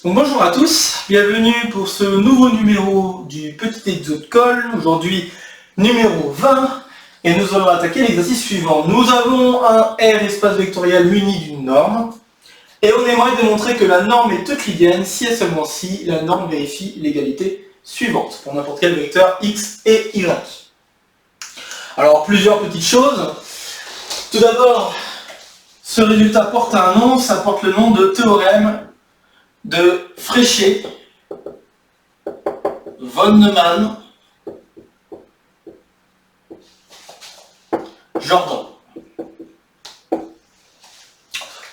Donc bonjour à tous, bienvenue pour ce nouveau numéro du petit exo de colle, aujourd'hui numéro 20, et nous allons attaquer l'exercice suivant. Nous avons un R espace vectoriel muni d'une norme, et on aimerait démontrer que la norme est euclidienne si et seulement si la norme vérifie l'égalité suivante, pour n'importe quel vecteur x et y. Alors plusieurs petites choses. Tout d'abord, ce résultat porte un nom, ça porte le nom de théorème de Fréchet, von Neumann, Jordan.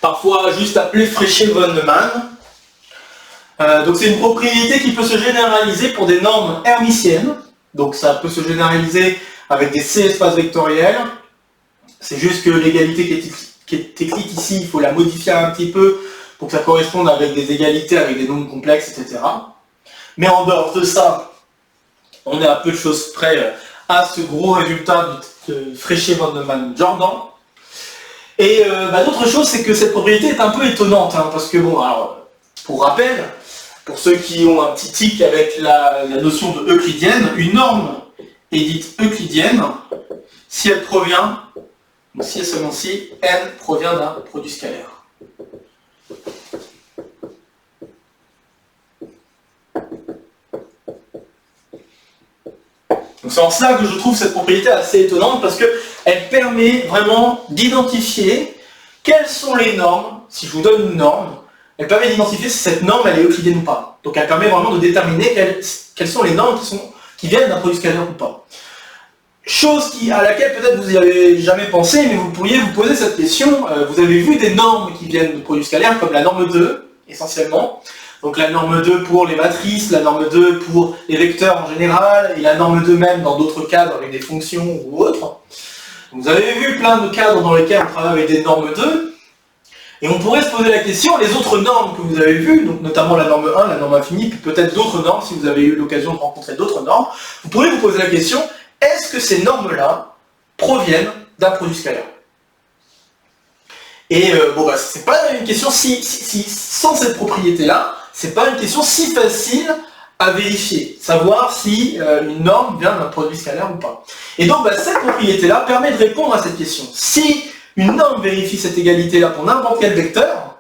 Parfois juste appelé Fréchet von Neumann. Donc c'est une propriété qui peut se généraliser pour des normes hermitiennes. Donc ça peut se généraliser avec des C espaces vectoriels. C'est juste que l'égalité qui est écrite ici, il faut la modifier un petit peu pour que ça corresponde avec des égalités, avec des nombres complexes, etc. Mais en dehors de ça, on est à peu de choses près à ce gros résultat de Fréchet von Neumann Jordan. Et l'autre chose, c'est que cette propriété est un peu étonnante, parce que bon, alors, pour rappel, pour ceux qui ont un petit tic avec la notion de euclidienne, une norme est dite euclidienne si elle provient, si et seulement si, n provient d'un produit scalaire. Donc c'est en cela que je trouve cette propriété assez étonnante, parce qu'elle permet vraiment d'identifier quelles sont les normes. Si je vous donne une norme, elle permet d'identifier si cette norme elle est euclidienne ou pas. Donc elle permet vraiment de déterminer quelles sont les normes qui viennent d'un produit scalaire ou pas. Chose à laquelle peut-être vous n'y avez jamais pensé, mais vous pourriez vous poser cette question. Vous avez vu des normes qui viennent de produits scalaires, comme la norme 2, essentiellement. Donc la norme 2 pour les matrices, la norme 2 pour les vecteurs en général, et la norme 2 même dans d'autres cadres avec des fonctions ou autres. Donc vous avez vu plein de cadres dans lesquels on travaille avec des normes 2, et on pourrait se poser la question, les autres normes que vous avez vues, donc notamment la norme 1, la norme infinie, puis peut-être d'autres normes, si vous avez eu l'occasion de rencontrer d'autres normes, vous pourrez vous poser la question, est-ce que ces normes-là proviennent d'un produit scalaire? Et c'est pas une question sans cette propriété-là, c'est pas une question si facile à vérifier, savoir si une norme vient d'un produit scalaire ou pas. Et donc cette propriété-là permet de répondre à cette question. Si une norme vérifie cette égalité-là pour n'importe quel vecteur,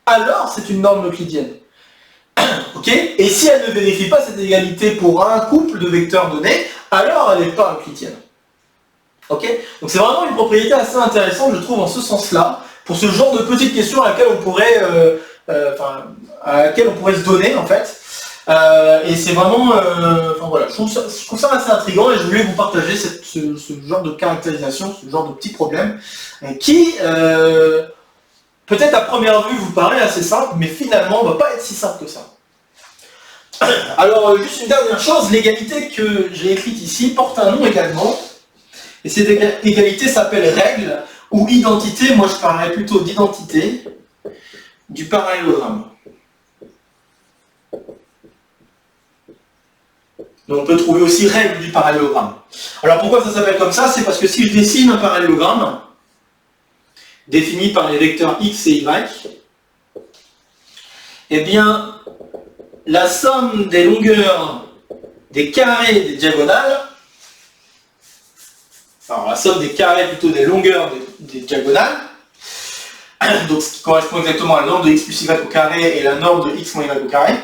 alors c'est une norme euclidienne. Ok? Et si elle ne vérifie pas cette égalité pour un couple de vecteurs donnés, alors elle n'est pas euclidienne. Ok? Donc c'est vraiment une propriété assez intéressante, je trouve, en ce sens-là, pour ce genre de petites questions à laquelle on pourrait se donner, en fait. Et c'est vraiment... je trouve ça assez intriguant, et je voulais vous partager ce genre de caractérisation, ce genre de petits problèmes, qui, peut-être à première vue, vous paraît assez simple, mais finalement, ne va pas être si simple que ça. Alors, juste une dernière chose, l'égalité que j'ai écrite ici porte un nom également, et cette égalité s'appelle règle, ou identité, moi je parlerais plutôt d'identité, du parallélogramme. Donc on peut trouver aussi règle du parallélogramme. Alors pourquoi ça s'appelle comme ça? C'est parce que si je dessine un parallélogramme, défini par les vecteurs x et y, eh bien, la somme des longueurs des carrés des diagonales, alors la somme des carrés plutôt des longueurs des diagonales, donc ce qui correspond exactement à la norme de x plus y au carré et la norme de x moins y au carré,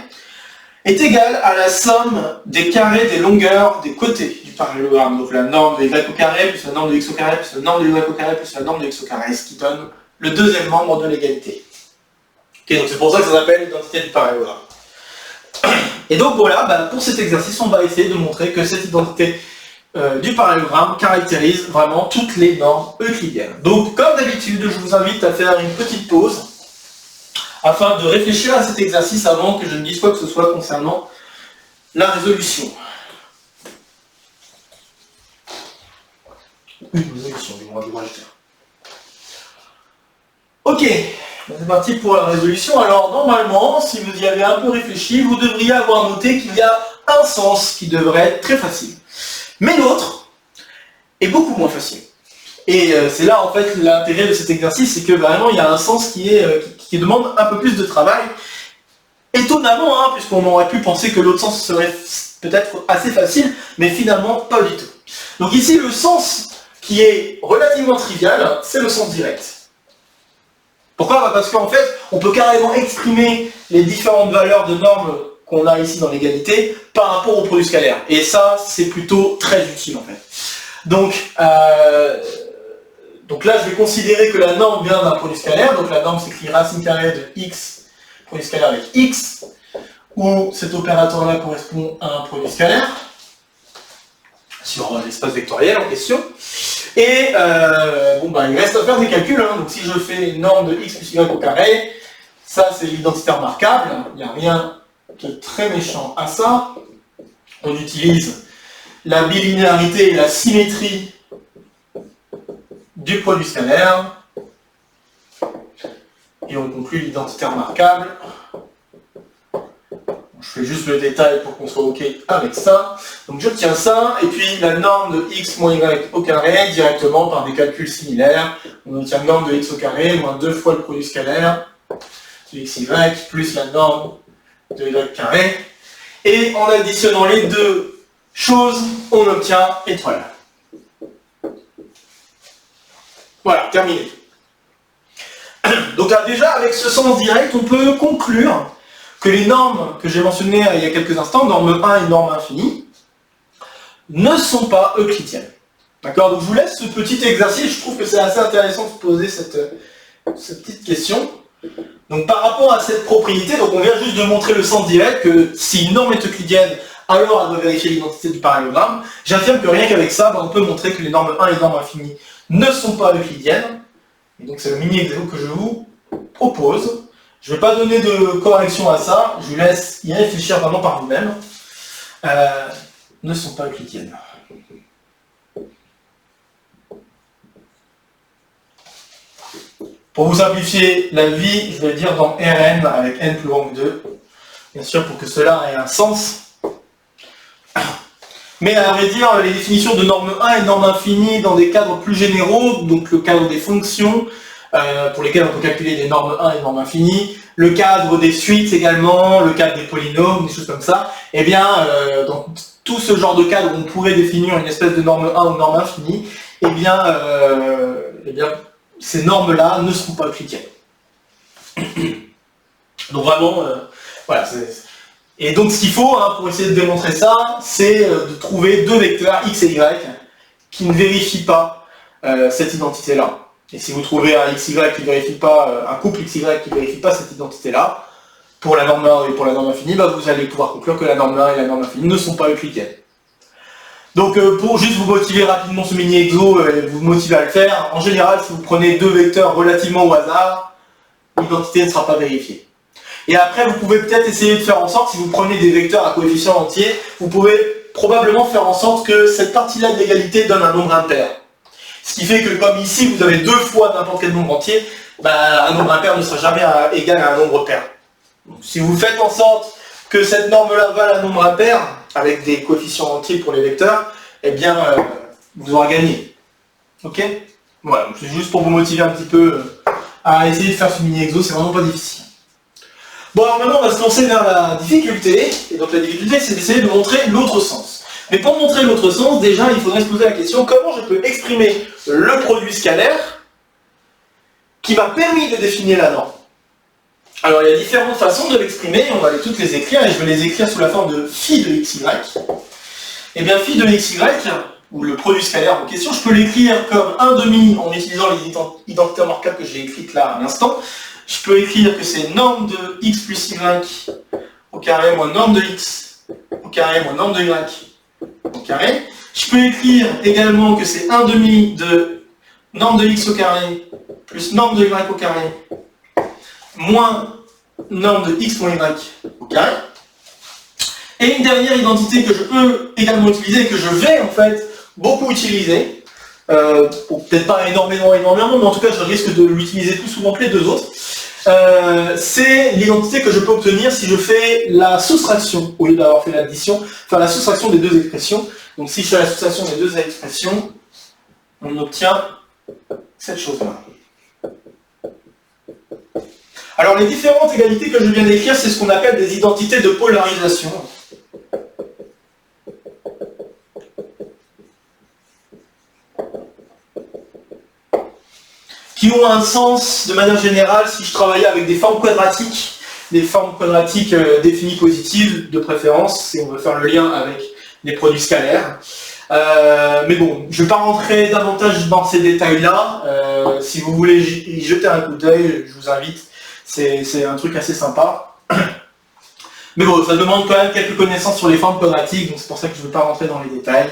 est égale à la somme des carrés des longueurs des côtés du parallélogramme. Donc la norme de y au carré plus la norme de x au carré plus la norme de y au carré plus la norme de x au carré, ce qui donne le deuxième membre de l'égalité. Okay, donc c'est pour ça que ça s'appelle l'identité du parallélogramme. Et donc voilà, pour cet exercice, on va essayer de montrer que cette identité du parallélogramme caractérise vraiment toutes les normes euclidiennes. Donc comme d'habitude, je vous invite à faire une petite pause afin de réfléchir à cet exercice avant que je ne dise quoi que ce soit concernant la résolution. Une résolution, du moins, devrais-je dire. Ok, c'est parti pour la résolution. Alors normalement, si vous y avez un peu réfléchi, vous devriez avoir noté qu'il y a un sens qui devrait être très facile. Mais l'autre est beaucoup moins facile. Et c'est là en fait l'intérêt de cet exercice, c'est que vraiment il y a un sens qui demande un peu plus de travail. Étonnamment, hein, puisqu'on aurait pu penser que l'autre sens serait peut-être assez facile, mais finalement pas du tout. Donc ici, le sens qui est relativement trivial, c'est le sens direct. Pourquoi? Bah parce qu'en fait, on peut carrément exprimer les différentes valeurs de normes qu'on a ici dans l'égalité par rapport au produit scalaire. Et ça, c'est plutôt très utile en fait. Donc là, je vais considérer que la norme vient d'un produit scalaire. Donc la norme s'écrit racine carrée de x, produit scalaire avec x, où cet opérateur-là correspond à un produit scalaire sur l'espace vectoriel en question. Et il reste à faire des calculs. Hein. Donc si je fais une norme de x plus y au carré, ça c'est l'identité remarquable. Il n'y a rien de très méchant à ça. On utilise la bilinéarité et la symétrie du produit scalaire. Et on conclut l'identité remarquable. Je fais juste le détail pour qu'on soit OK avec ça. Donc je tiens ça, et puis la norme de x moins y au carré, directement par des calculs similaires. On obtient la norme de x au carré, moins 2 fois le produit scalaire de xy, plus la norme de y carré. Et en additionnant les deux choses, on obtient étoile. Voilà, terminé. Donc là, déjà, avec ce sens direct, on peut conclure que les normes que j'ai mentionnées il y a quelques instants, norme 1 et norme infinie, ne sont pas euclidiennes. D'accord? Donc je vous laisse ce petit exercice, je trouve que c'est assez intéressant de poser cette petite question. Donc par rapport à cette propriété, donc on vient juste de montrer le sens direct, que si une norme est euclidienne, alors elle doit vérifier l'identité du parallélogramme. J'affirme que rien qu'avec ça, on peut montrer que les normes 1 et normes infinies ne sont pas euclidiennes. Et donc c'est le mini-exemple que je vous propose. Je ne vais pas donner de correction à ça, je vous laisse y réfléchir vraiment par vous-même. Ne sont pas euclidiennes. Pour vous simplifier la vie, je vais dire dans Rn avec n plus grand que 2. Bien sûr, pour que cela ait un sens. Mais à vrai dire, les définitions de norme 1 et norme infinie dans des cadres plus généraux, donc le cadre des fonctions, pour lesquelles on peut calculer des normes 1 et normes infinies, le cadre des suites également, le cadre des polynômes, des choses comme ça, eh bien, dans tout ce genre de cadre où on pourrait définir une espèce de norme 1 ou norme infinie, eh bien ces normes-là ne seront pas euclidiennes. Donc vraiment, voilà. Et donc ce qu'il faut, hein, pour essayer de démontrer ça, c'est de trouver deux vecteurs x et y qui ne vérifient pas cette identité-là. Et si vous trouvez un xy qui ne vérifie pas, un couple xy qui ne vérifie pas cette identité-là, pour la norme 1 et pour la norme infinie, bah, vous allez pouvoir conclure que la norme 1 et la norme infinie ne sont pas euclidiennes. Donc pour juste vous motiver rapidement ce mini-exo et vous motiver à le faire, en général, si vous prenez deux vecteurs relativement au hasard, l'identité ne sera pas vérifiée. Et après, vous pouvez peut-être essayer de faire en sorte, si vous prenez des vecteurs à coefficients entiers, vous pouvez probablement faire en sorte que cette partie-là de l'égalité donne un nombre impair. Ce qui fait que, comme ici, vous avez deux fois n'importe quel nombre entier, bah, un nombre impair ne sera jamais égal à un nombre pair. Donc, si vous faites en sorte que cette norme-là vale un nombre impair, avec des coefficients entiers pour les vecteurs, eh bien, vous aurez gagné. Ok? Voilà, c'est juste pour vous motiver un petit peu à essayer de faire ce mini-exo, c'est vraiment pas difficile. Bon, alors maintenant, on va se lancer vers la difficulté, et donc la difficulté, c'est d'essayer de montrer l'autre sens. Mais pour montrer l'autre sens, déjà, il faudrait se poser la question, comment je peux exprimer le produit scalaire qui m'a permis de définir la norme? Alors, il y a différentes façons de l'exprimer, on va toutes les écrire, et je vais les écrire sous la forme de phi de xy. Et bien, phi de xy, ou le produit scalaire en question, je peux l'écrire comme 1/2 en utilisant les identités remarquables que j'ai écrites là à l'instant. Je peux écrire que c'est norme de x plus y au carré moins norme de x au carré moins norme de y au carré. Je peux écrire également que c'est 1/2 de norme de x au carré plus norme de y au carré moins norme de x moins y au carré. Et une dernière identité que je peux également utiliser, et que je vais en fait beaucoup utiliser, peut-être pas énormément, mais en tout cas je risque de l'utiliser plus souvent que les deux autres, c'est l'identité que je peux obtenir si je fais la soustraction, au lieu d'avoir fait l'addition, enfin la soustraction des deux expressions. Donc si je fais la soustraction des deux expressions, on obtient cette chose-là. Alors les différentes égalités que je viens d'écrire, c'est ce qu'on appelle des identités de polarisation. Qui ont un sens de manière générale si je travaillais avec des formes quadratiques définies positives de préférence, si on veut faire le lien avec les produits scalaires. Mais bon, je ne vais pas rentrer davantage dans ces détails-là. Si vous voulez y jeter un coup d'œil, je vous invite. C'est un truc assez sympa. Mais bon, ça demande quand même quelques connaissances sur les formes quadratiques, donc c'est pour ça que je ne vais pas rentrer dans les détails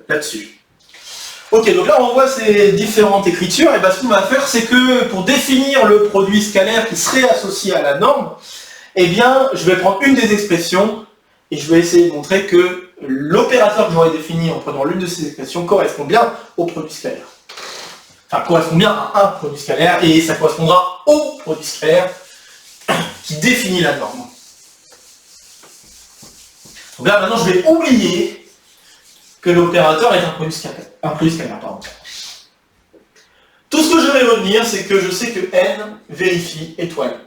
là-dessus. Ok, donc là on voit ces différentes écritures, et bien ce qu'on va faire, c'est que pour définir le produit scalaire qui serait associé à la norme, eh bien, je vais prendre une des expressions, et je vais essayer de montrer que l'opérateur que j'aurais défini en prenant l'une de ces expressions correspond bien au produit scalaire. Enfin, correspond bien à un produit scalaire, et ça correspondra au produit scalaire qui définit la norme. Donc là, maintenant, je vais oublier que l'opérateur est un produit scalaire. Tout ce que je vais retenir, c'est que je sais que n vérifie étoile.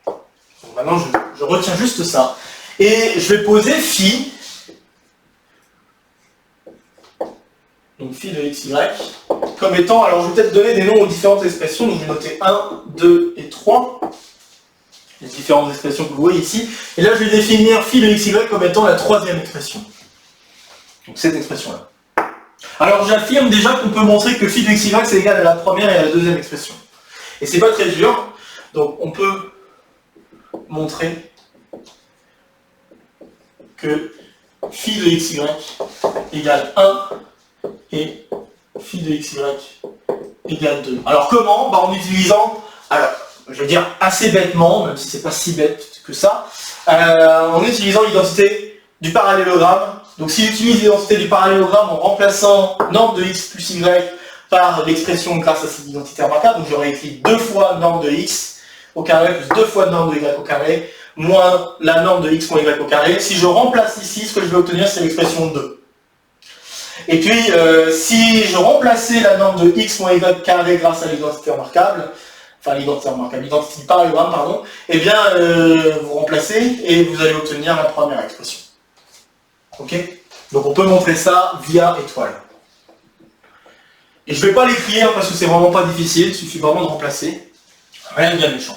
Donc maintenant, je retiens juste ça. Et je vais poser phi, donc phi de xy, comme étant, alors je vais peut-être donner des noms aux différentes expressions, donc je vais noter 1, 2 et 3, les différentes expressions que vous voyez ici, et là je vais définir phi de xy comme étant la troisième expression. Donc cette expression-là. Alors j'affirme déjà qu'on peut montrer que phi de xy c'est égal à la première et à la deuxième expression. Et c'est pas très dur, donc on peut montrer que phi de xy égale 1 et phi de xy égale 2. Alors comment? En utilisant, alors je vais dire assez bêtement, même si c'est pas si bête que ça, en utilisant l'identité du parallélogramme. Donc si j'utilise l'identité du parallélogramme en remplaçant norme de x plus y par l'expression grâce à cette identité remarquable, donc j'aurais écrit 2 fois norme de x au carré plus 2 fois norme de y au carré, moins la norme de x moins y au carré. Si je remplace ici, ce que je vais obtenir, c'est l'expression 2. Et puis, si je remplaçais la norme de x moins y carré grâce à l'identité remarquable, l'identité du parallélogramme, pardon, eh bien, vous remplacez et vous allez obtenir la première expression. Ok? Donc on peut montrer ça via étoile. Et je ne vais pas l'écrire parce que c'est vraiment pas difficile, il suffit vraiment de remplacer. Rien de bien méchant.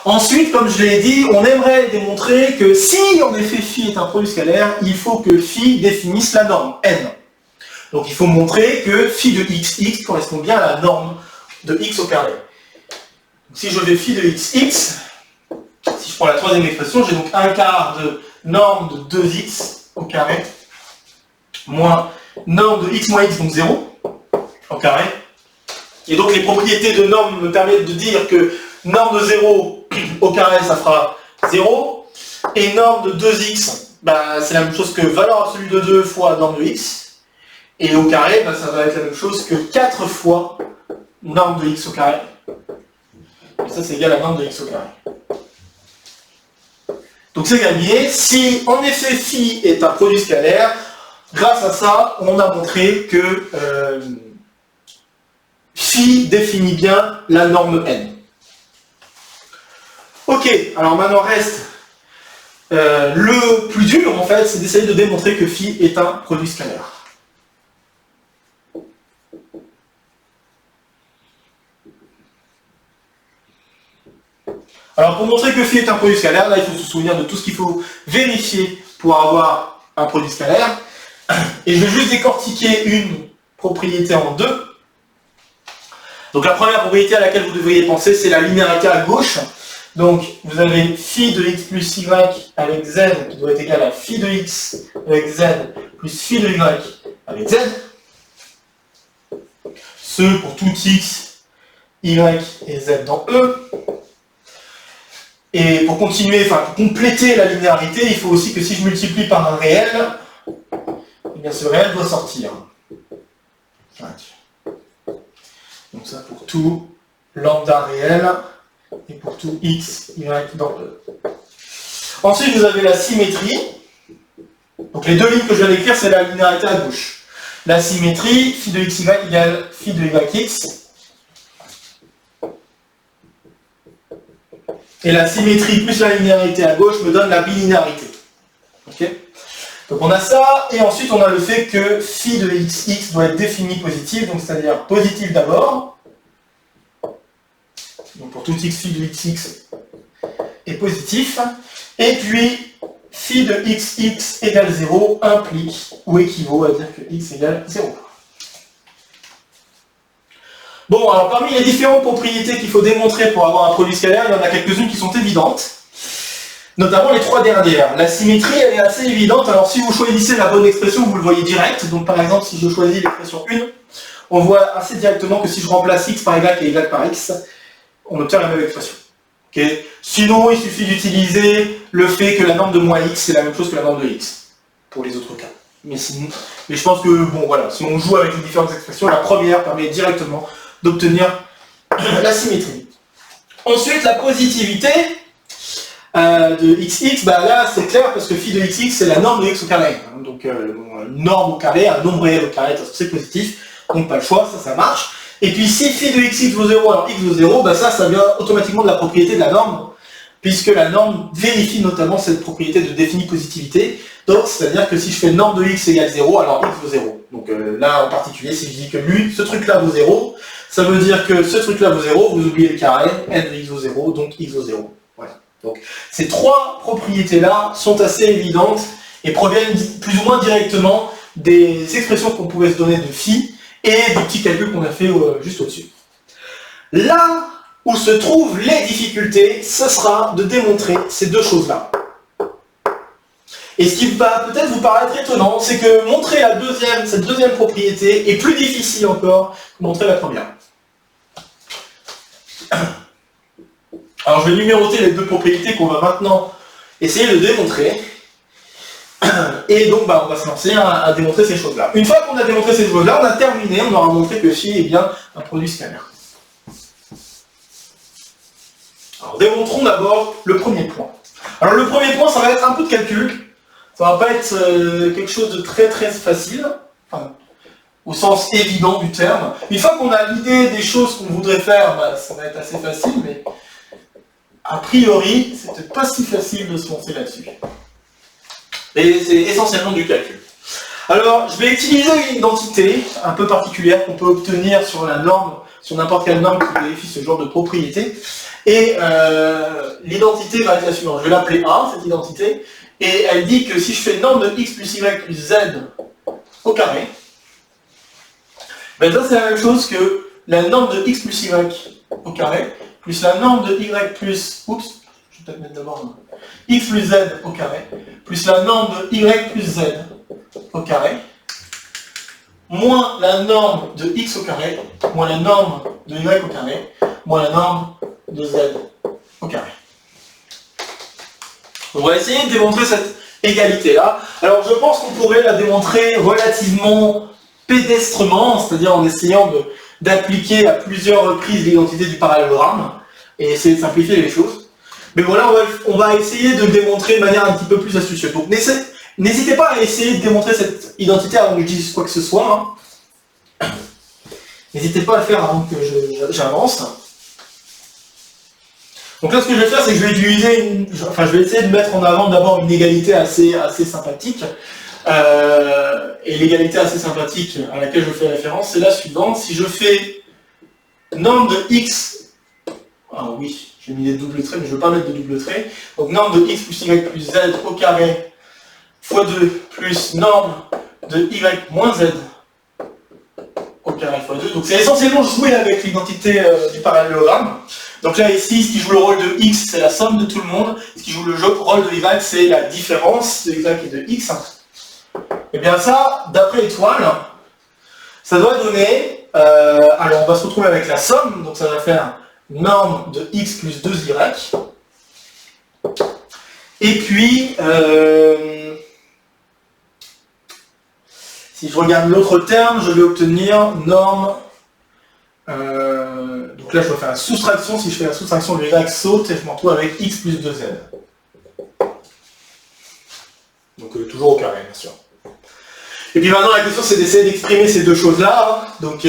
Ensuite, comme je l'ai dit, on aimerait démontrer que si en effet phi est un produit scalaire, il faut que phi définisse la norme, n. Donc il faut montrer que phi de xx correspond bien à la norme de x au carré. Donc, si je vais phi de xx, si je prends la troisième expression, j'ai donc un quart de norme de 2x au carré, moins norme de x moins x, donc 0, au carré. Et donc les propriétés de norme me permettent de dire que norme de 0 au carré, ça fera 0, et norme de 2x, c'est la même chose que valeur absolue de 2 fois norme de x, et au carré, ça va être la même chose que 4 fois norme de x au carré. Et ça, c'est égal à norme de x au carré. Donc c'est gagné. Si en effet phi est un produit scalaire, grâce à ça, on a montré que phi définit bien la norme n. Ok, alors maintenant reste le plus dur en fait, c'est d'essayer de démontrer que phi est un produit scalaire. Alors pour montrer que phi est un produit scalaire, là il faut se souvenir de tout ce qu'il faut vérifier pour avoir un produit scalaire. Et je vais juste décortiquer une propriété en deux. Donc la première propriété à laquelle vous devriez penser, c'est la linéarité à gauche. Donc vous avez phi de x plus y avec z qui doit être égal à phi de x avec z plus phi de y avec z. Ce pour tout x, y et z dans E. Et pour continuer, pour compléter la linéarité, il faut aussi que si je multiplie par un réel, eh bien ce réel doit sortir. Donc ça pour tout lambda réel et pour tout x, y dans E. Ensuite, vous avez la symétrie. Donc les deux lignes que je viens d'écrire, c'est la linéarité à gauche. La symétrie, phi de xy égale phi de yx. Et la symétrie plus la linéarité à gauche me donne la bilinéarité. Ok? Donc on a ça, et ensuite on a le fait que phi de xx doit être défini positif, donc c'est-à-dire positif d'abord. Donc pour tout x, phi de xx est positif. Et puis phi de xx égale 0 implique ou équivaut à dire que x égale 0. Bon, alors parmi les différentes propriétés qu'il faut démontrer pour avoir un produit scalaire, il y en a quelques-unes qui sont évidentes. Notamment les trois dernières. La symétrie, elle est assez évidente. Alors si vous choisissez la bonne expression, vous le voyez direct. Donc par exemple, si je choisis l'expression 1, on voit assez directement que si je remplace x par y et y par x, on obtient la même expression. Okay. Sinon, il suffit d'utiliser le fait que la norme de moins x, c'est la même chose que la norme de x, pour les autres cas. Mais je pense que, bon voilà, si on joue avec les différentes expressions, la première permet directement d'obtenir la symétrie. Ensuite, la positivité de xx, bah là c'est clair parce que phi de xx c'est la norme de x au carré. Donc une norme au carré, un nombre réel au carré, c'est positif, donc pas le choix, ça marche. Et puis si phi de xx vaut 0 alors x vaut 0, bah ça vient automatiquement de la propriété de la norme, puisque la norme vérifie notamment cette propriété de définie positivité. Donc c'est-à-dire que si je fais norme de x égale 0, alors x vaut 0. Donc là en particulier, si je dis que lui, ce truc là vaut 0, ça veut dire que ce truc là vaut 0, vous oubliez le carré, n de x vaut 0, donc x vaut 0. Voilà. Donc ces trois propriétés-là sont assez évidentes et proviennent plus ou moins directement des expressions qu'on pouvait se donner de phi et des petits calculs qu'on a fait juste au-dessus. Là où se trouvent les difficultés, ce sera de démontrer ces deux choses-là. Et ce qui va peut-être vous paraître étonnant, c'est que montrer cette deuxième propriété est plus difficile encore que montrer la première. Alors je vais numéroter les deux propriétés qu'on va maintenant essayer de démontrer. Et donc on va se lancer à démontrer ces choses-là. Une fois qu'on a démontré ces choses-là, on a terminé, on aura montré que phi est bien un produit scalaire. Alors démontrons d'abord le premier point. Alors le premier point, ça va être un peu de calcul. Ça va pas être quelque chose de très très facile, enfin, au sens évident du terme. Une fois qu'on a l'idée des choses qu'on voudrait faire, ça va être assez facile, mais a priori, c'est peut-être pas si facile de se lancer là-dessus. Et c'est essentiellement du calcul. Alors, je vais utiliser une identité un peu particulière qu'on peut obtenir sur la norme, sur n'importe quelle norme qui vérifie ce genre de propriété. Et l'identité va être la suivante. Je vais l'appeler A, cette identité. Et elle dit que si je fais norme de x plus y plus z au carré, ben ça c'est la même chose que la norme de x plus y au carré, plus la norme de y plus, oups, je vais peut-être mettre d'abord x plus z au carré, plus la norme de y plus z au carré, moins la norme de x au carré, moins la norme de y au carré, moins la norme de z au carré. On va essayer de démontrer cette égalité-là. Alors je pense qu'on pourrait la démontrer relativement pédestrement, c'est-à-dire en essayant d'appliquer à plusieurs reprises l'identité du parallélogramme et essayer de simplifier les choses. Mais voilà, on va essayer de le démontrer de manière un petit peu plus astucieuse. Donc n'hésitez pas à essayer de démontrer cette identité avant que je dise quoi que ce soit. N'hésitez pas à le faire avant que j'avance. Donc là, ce que je vais faire, c'est que je vais utiliser je vais essayer de mettre en avant d'abord une égalité assez sympathique. Et l'égalité assez sympathique à laquelle je fais référence, c'est la suivante. Si je fais norme de x, ah oui, j'ai mis des doubles traits, mais je ne veux pas mettre de double traits. Donc norme de x plus y plus z au carré fois 2 plus norme de y moins z au carré fois 2. Donc c'est essentiellement jouer avec l'identité du parallélogramme. Donc là ici, ce qui joue le rôle de x, c'est la somme de tout le monde. Ce qui joue le rôle de y, c'est la différence de y et de x. Et bien ça, d'après étoile, ça doit donner... alors on va se retrouver avec la somme, donc ça va faire norme de x plus 2y. Et puis, si je regarde l'autre terme, je vais obtenir norme... donc là je vais faire la soustraction, si je fais la soustraction, le y saute et je me retrouve avec x plus 2z. Donc toujours au carré, bien sûr. Et puis maintenant la question c'est d'essayer d'exprimer ces deux choses-là. Donc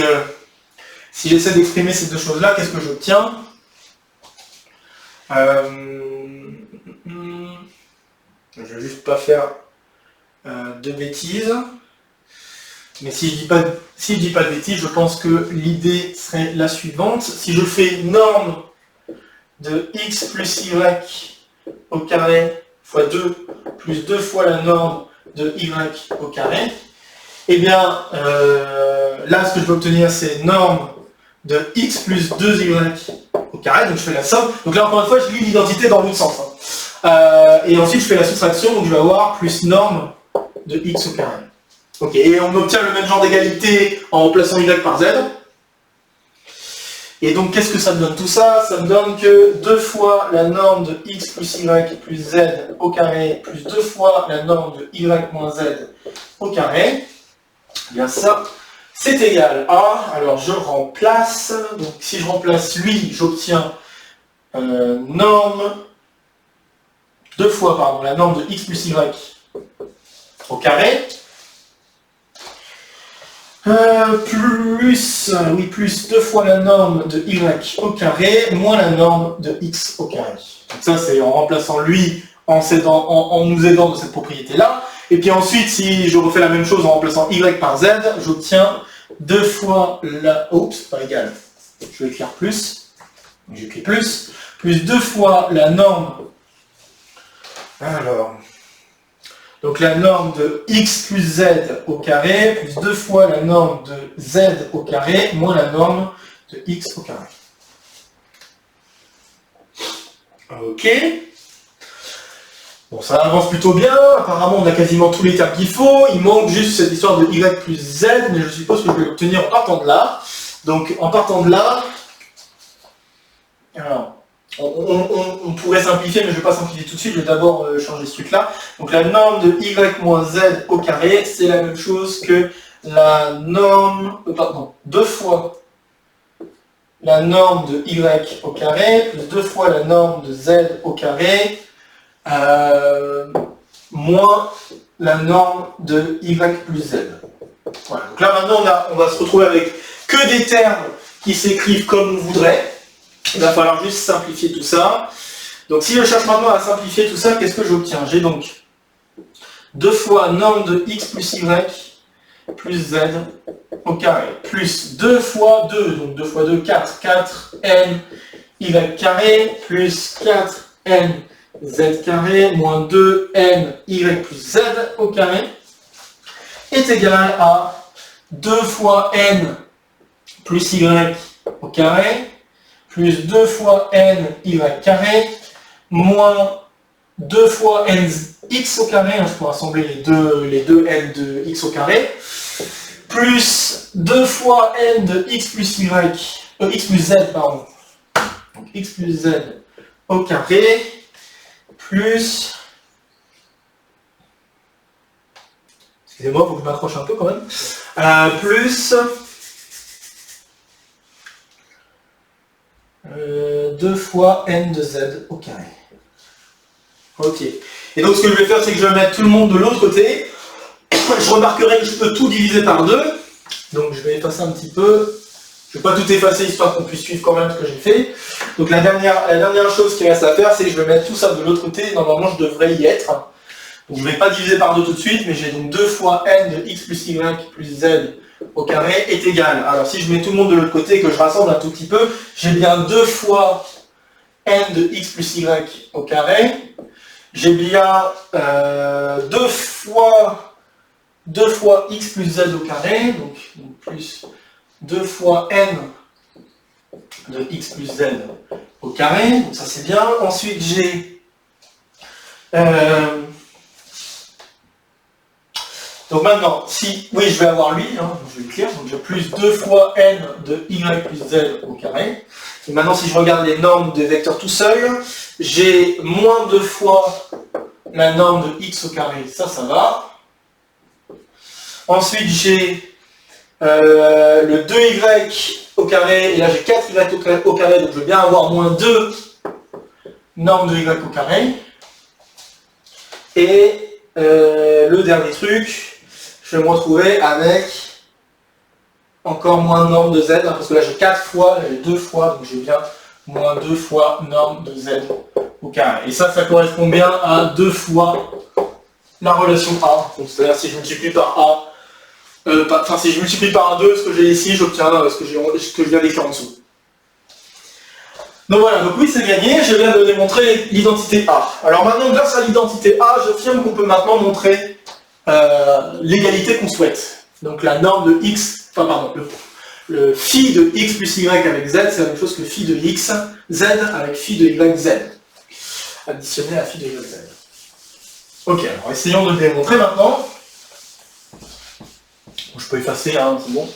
si j'essaie d'exprimer ces deux choses-là, qu'est-ce que j'obtiens? Je vais juste pas faire de bêtises. Mais si je dis pas de bêtises, je pense que l'idée serait la suivante. Si je fais norme de x plus y au carré fois 2 plus 2 fois la norme de y au carré, et bien là ce que je vais obtenir c'est norme de x plus 2y au carré, donc je fais la somme. Donc là encore une fois je lis l'identité dans l'autre sens. Et ensuite je fais la soustraction, donc je vais avoir plus norme de x au carré. Ok, et on obtient le même genre d'égalité en remplaçant y par z. Et donc qu'est-ce que ça me donne tout ça? Ça me donne que 2 fois la norme de x plus y plus z au carré plus 2 fois la norme de y moins z au carré. Eh bien ça, c'est égal à, alors je remplace, donc si je remplace lui, j'obtiens norme, 2 fois pardon, la norme de x plus y au carré, plus 2 fois la norme de y au carré, moins la norme de x au carré. Donc ça c'est en remplaçant lui, en nous aidant de cette propriété-là. Et puis ensuite, si je refais la même chose en remplaçant y par z, j'obtiens 2 fois la... Oups, pas égal. Je vais écrire plus. J'écris plus 2 fois la norme... Alors... Donc la norme de x plus z au carré, plus 2 fois la norme de z au carré, moins la norme de x au carré. Ok. Bon, ça avance plutôt bien, apparemment on a quasiment tous les termes qu'il faut, il manque juste cette histoire de y plus z, mais je suppose que je vais l'obtenir en partant de là. Donc en partant de là, alors, on pourrait simplifier, mais je ne vais pas simplifier tout de suite, je vais d'abord changer ce truc-là. Donc la norme de y moins z au carré, c'est la même chose que la norme, pardon, 2 fois la norme de y au carré, plus 2 fois la norme de z au carré, moins la norme de y plus z. Voilà. Donc là maintenant on va se retrouver avec que des termes qui s'écrivent comme on voudrait. Il va falloir juste simplifier tout ça. Donc si je cherche maintenant à simplifier tout ça, qu'est-ce que j'obtiens? J'ai donc 2 fois norme de x plus y plus z au carré, plus 2 fois 2, donc 2 fois 2, 4, 4n y carré, plus 4n z carré, moins 2n y plus z au carré, est égal à 2 fois n plus y au carré, plus 2 fois n y carré, moins 2 fois n x au carré, je peux rassembler les deux n de x au carré, plus 2 fois n de x plus y, x plus z, pardon, donc x plus z au carré, plus, excusez-moi, il faut que je m'accroche un peu quand même, plus 2 fois n de z au carré. Ok. Et donc ce que je vais faire, c'est que je vais mettre tout le monde de l'autre côté. Je remarquerai que je peux tout diviser par 2. Donc je vais effacer un petit peu. Je ne vais pas tout effacer histoire qu'on puisse suivre quand même ce que j'ai fait. Donc la dernière chose qui reste à faire, c'est que je vais mettre tout ça de l'autre côté. Normalement je devrais y être. Donc je ne vais pas diviser par 2 tout de suite, mais j'ai donc 2 fois n de x plus y plus z au carré est égal. Alors si je mets tout le monde de l'autre côté et que je rassemble un tout petit peu, j'ai bien 2 fois n de x plus y au carré. J'ai bien 2 fois x plus z au carré, donc plus 2 fois n de x plus z au carré, donc ça c'est bien. Ensuite j'ai donc maintenant, oui, je vais avoir lui, hein, je vais écrire, donc j'ai plus 2 fois n de y plus z au carré. Et maintenant, si je regarde les normes des vecteurs tout seuls, j'ai moins 2 fois la norme de x au carré, ça va. Ensuite, j'ai le 2y au carré, et là j'ai 4y au carré, donc je vais bien avoir moins 2 normes de y au carré. Et le dernier truc, je vais me retrouver avec encore moins de normes de z, hein, parce que là j'ai 4 fois, là j'ai 2 fois, donc j'ai bien moins 2 fois norme de z au carré. Et ça correspond bien à 2 fois la relation A. C'est-à-dire si je multiplie par A, si je multiplie par 2 ce que j'ai ici, j'obtiens ce que je viens d'écrire en dessous. Donc voilà, donc oui c'est gagné, je viens de démontrer l'identité A. Alors maintenant, grâce à l'identité A, j'affirme qu'on peut maintenant montrer l'égalité qu'on souhaite. Donc la norme de x, enfin pardon, le phi de x plus y avec z, c'est la même chose que phi de x, z avec phi de y, z. Additionné à phi de y, z. Ok, alors essayons de le démontrer maintenant. Je peux effacer, hein, c'est bon.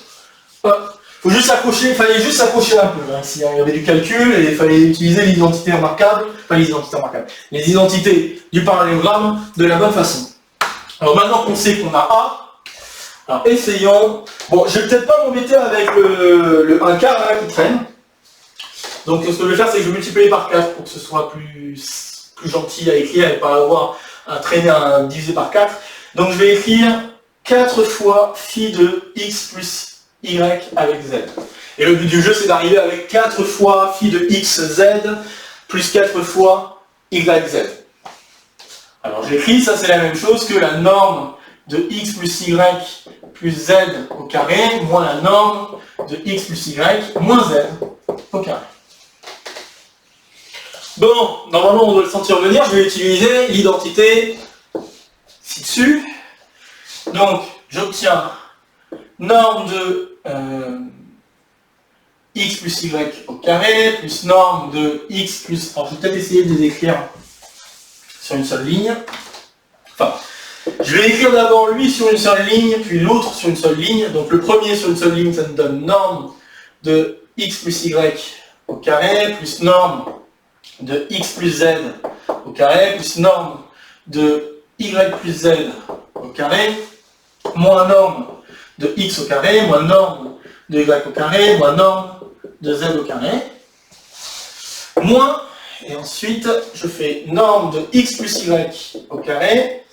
Faut juste s'accrocher, il fallait juste s'accrocher un peu. Hein. S'il y avait du calcul, et il fallait utiliser l'identité remarquable, enfin les identités remarquables, les identités du parallélogramme de la bonne façon. Alors maintenant qu'on sait qu'on a A, alors essayons. Bon, je vais peut-être pas m'embêter avec le 1 quart là, qui traîne. Donc ce que je vais faire, c'est que je vais multiplier par 4 pour que ce soit plus gentil à écrire et pas avoir à traîner un divisé par 4. Donc je vais écrire 4 fois phi de x plus y avec z. Et le but du jeu, c'est d'arriver avec 4 fois phi de x z plus 4 fois y z. Alors j'écris, ça c'est la même chose que la norme de x plus y plus z au carré moins la norme de x plus y moins z au carré. Bon, normalement on doit le sentir venir, je vais utiliser l'identité ci-dessus. Donc j'obtiens norme de x plus y au carré plus norme de x plus... Alors je vais peut-être essayer de les écrire sur une seule ligne. Enfin, je vais écrire d'abord lui sur une seule ligne, puis l'autre sur une seule ligne. Donc le premier sur une seule ligne, ça me donne norme de x plus y au carré plus norme de x plus z au carré plus norme de y plus z au carré moins norme de x au carré moins norme de y au carré moins norme de z au carré moins, et ensuite je fais norme de x plus y au carré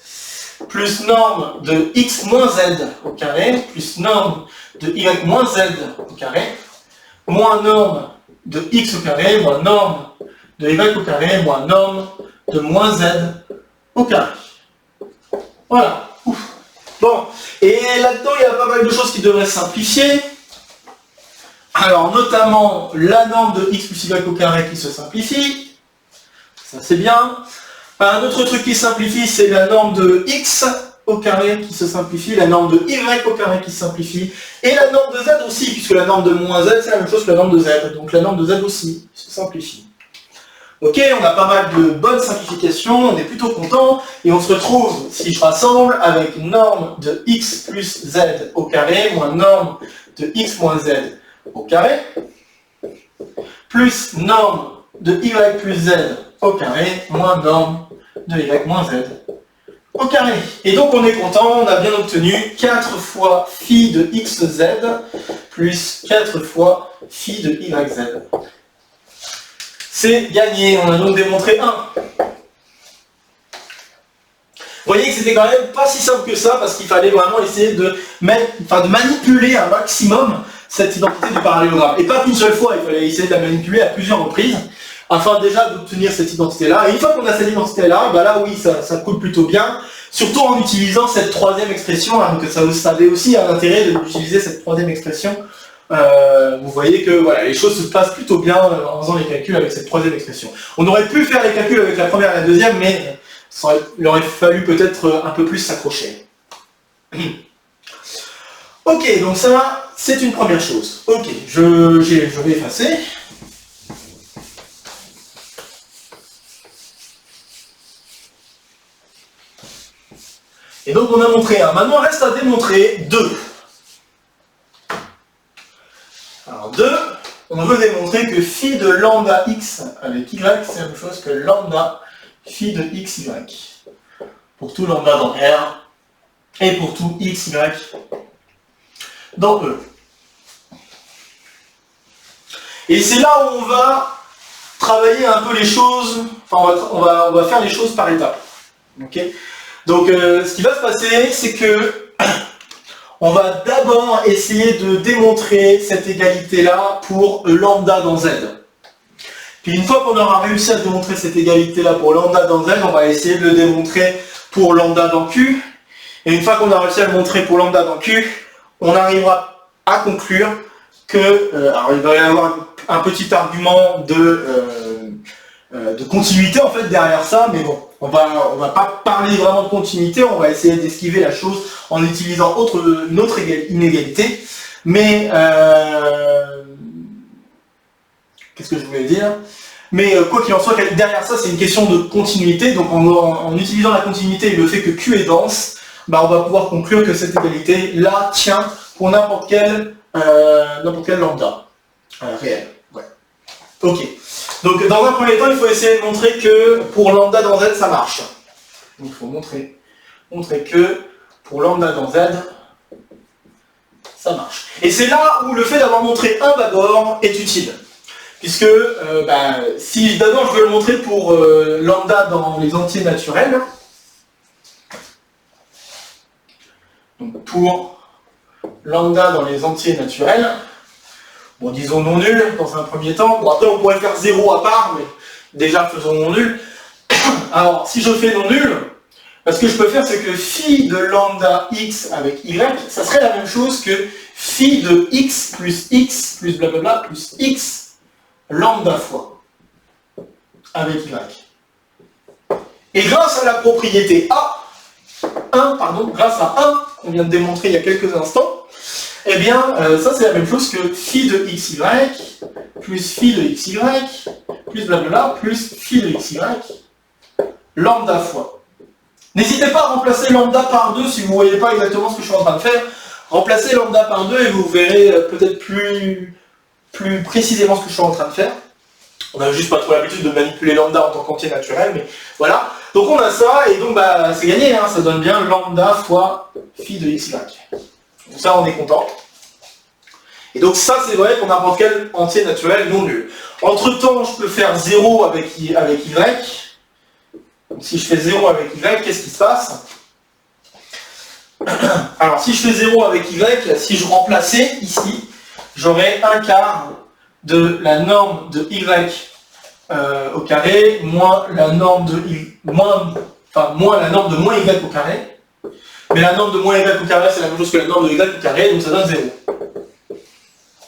plus norme de x moins z au carré plus norme de y moins z au carré moins norme de x au carré moins norme de y au carré moins norme de moins z au carré. Voilà. Ouf. Bon, et là-dedans il y a pas mal de choses qui devraient simplifier. Alors notamment la norme de x plus y au carré qui se simplifie. Ça c'est bien. Un autre truc qui simplifie, c'est la norme de x au carré qui se simplifie, la norme de y au carré qui se simplifie, et la norme de z aussi, puisque la norme de moins z, c'est la même chose que la norme de z. Donc la norme de z aussi se simplifie. Ok, on a pas mal de bonnes simplifications, on est plutôt content, et on se retrouve, si je rassemble, avec norme de x plus z au carré, moins norme de x moins z au carré, plus norme de y plus z au carré, moins norme de y moins z au carré. Et donc on est content, on a bien obtenu 4 fois phi de xz plus 4 fois phi de yz. C'est gagné, on a donc démontré 1. Vous voyez que c'était quand même pas si simple que ça, parce qu'il fallait vraiment essayer de manipuler un maximum cette identité du parallélogramme. Et pas qu'une seule fois, il fallait essayer de la manipuler à plusieurs reprises, afin déjà d'obtenir cette identité-là. Et une fois qu'on a cette identité-là, bah là oui, ça coule plutôt bien, surtout en utilisant cette troisième expression, hein, donc ça avait aussi un intérêt d'utiliser cette troisième expression. Vous voyez que voilà, les choses se passent plutôt bien en faisant les calculs avec cette troisième expression. On aurait pu faire les calculs avec la première et la deuxième, mais il aurait fallu peut-être un peu plus s'accrocher. Ok, donc ça, c'est une première chose. Ok, je vais effacer. Et donc on a montré 1. Maintenant, il reste à démontrer 2. Alors 2, on veut démontrer que phi de lambda x avec y, c'est la même chose que lambda phi de xy. Pour tout lambda dans R, et pour tout xy dans E. Et c'est là où on va travailler un peu les choses, enfin on va faire les choses par étapes. Okay, donc ce qui va se passer, c'est que on va d'abord essayer de démontrer cette égalité-là pour lambda dans Z. Puis une fois qu'on aura réussi à démontrer cette égalité-là pour lambda dans Z, on va essayer de le démontrer pour lambda dans Q. Et une fois qu'on a réussi à le montrer pour lambda dans Q, on arrivera à conclure que, alors il va y avoir un petit argument de continuité en fait derrière ça, mais bon, on va pas parler vraiment de continuité, on va essayer d'esquiver la chose en utilisant une autre inégalité. Mais qu'est-ce que je voulais dire? Mais quoi qu'il en soit, derrière ça, c'est une question de continuité. Donc en utilisant la continuité et le fait que Q est dense, bah, on va pouvoir conclure que cette égalité-là tient pour n'importe quel lambda réel. Ouais. Ok. Donc dans un premier temps, il faut essayer de montrer que pour lambda dans Z, ça marche. Donc il faut montrer que pour lambda dans Z, ça marche. Et c'est là où le fait d'avoir montré un d'abord est utile. Puisque si d'abord je veux le montrer pour lambda dans les entiers naturels, donc pour lambda dans les entiers naturels, bon disons non nul dans un premier temps, bon après on pourrait faire 0 à part, mais déjà faisons non nul. Alors si je fais non nul, ce que je peux faire c'est que phi de lambda x avec y, ça serait la même chose que phi de x plus blablabla plus x lambda fois avec y. Et grâce à la propriété grâce à 1 qu'on vient de démontrer il y a quelques instants, eh bien ça c'est la même chose que phi de xy plus phi de xy plus blablabla plus phi de xy lambda fois. N'hésitez pas à remplacer lambda par 2 si vous ne voyez pas exactement ce que je suis en train de faire. Remplacez lambda par 2 et vous verrez peut-être plus précisément ce que je suis en train de faire. On n'a juste pas trop l'habitude de manipuler lambda en tant qu'entier naturel, mais voilà. Donc on a ça, et donc c'est gagné, hein, ça donne bien lambda fois phi de xy. Donc ça on est content. Et donc ça c'est vrai pour n'importe quel entier naturel non nul. Entre temps je peux faire 0 avec y. Donc si je fais 0 avec y, qu'est-ce qui se passe? Alors si je fais 0 avec y, si je remplaçais ici, j'aurai un quart de la norme de y au carré moins la norme de moins la norme de moins y au carré. Mais la norme de moins y au carré c'est la même chose que la norme de y au carré, donc ça donne 0.